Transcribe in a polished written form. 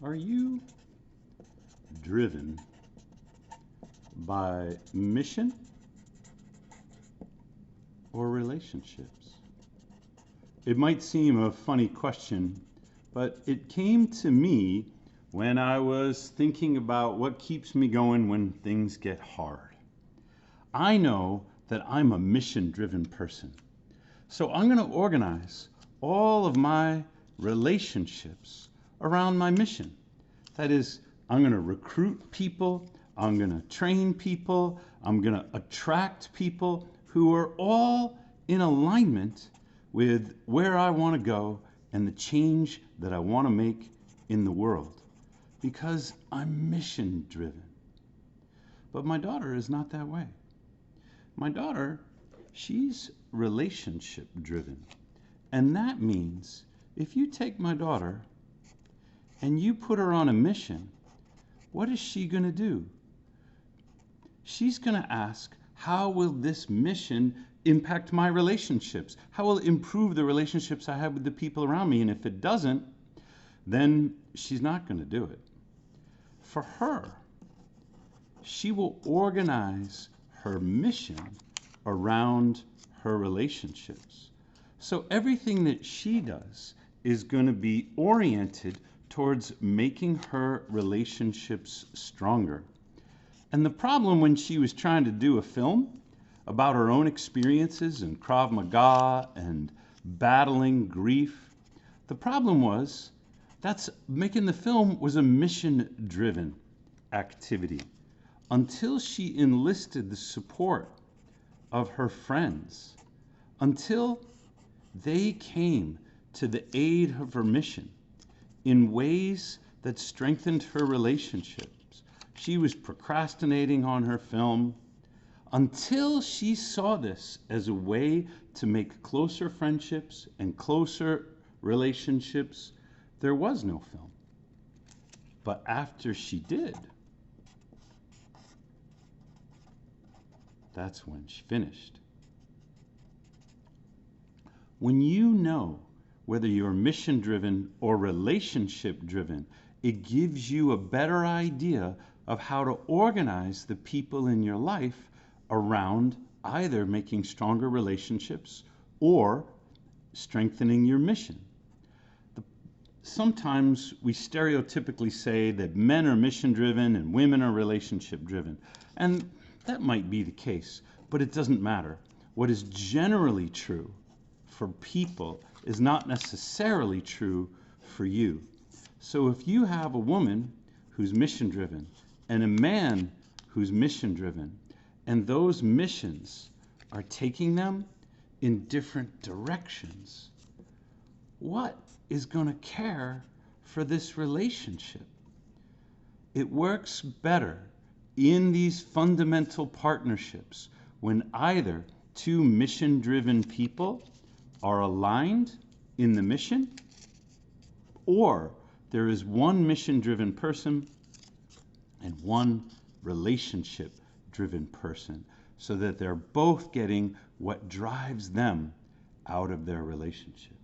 Are you driven by mission or relationships? It might seem a funny question, but it came to me when I was thinking about what keeps me going when things get hard. I know that I'm a mission-driven person. So I'm going to organize all of my relationships around my mission. That is, I'm going to recruit people, I'm going to train people, I'm going to attract people who are all in alignment with where I want to go and the change that I want to make in the world, because I'm mission driven. But my daughter is not that way. My daughter, she's relationship driven. And that means if you take my daughter and you put her on a mission, what is she going to do? She's going to ask, how will this mission impact my relationships? How will it improve the relationships I have with the people around me? And if it doesn't, then she's not going to do it. For her, she will organize her mission around her relationships. So everything that she does is going to be oriented towards making her relationships stronger. And the problem when she was trying to do a film about her own experiences in Krav Maga and battling grief, the problem was that's making the film was a mission-driven activity until she enlisted the support of her friends, until they came to the aid of her mission in ways that strengthened her relationships. She was procrastinating on her film until she saw this as a way to make closer friendships and closer relationships. There was no film. But after she did, that's when she finished. When you know whether you're mission-driven or relationship-driven, it gives you a better idea of how to organize the people in your life around either making stronger relationships or strengthening your mission. Sometimes we stereotypically say that men are mission-driven and women are relationship-driven. And that might be the case, but it doesn't matter. What is generally true for people is not necessarily true for you. So if you have a woman who's mission-driven and a man who's mission-driven, and those missions are taking them in different directions, what is going to care for this relationship? It works better in these fundamental partnerships when either two mission-driven people are aligned in the mission, or there is one mission-driven person and one relationship-driven person, so that they're both getting what drives them out of their relationship.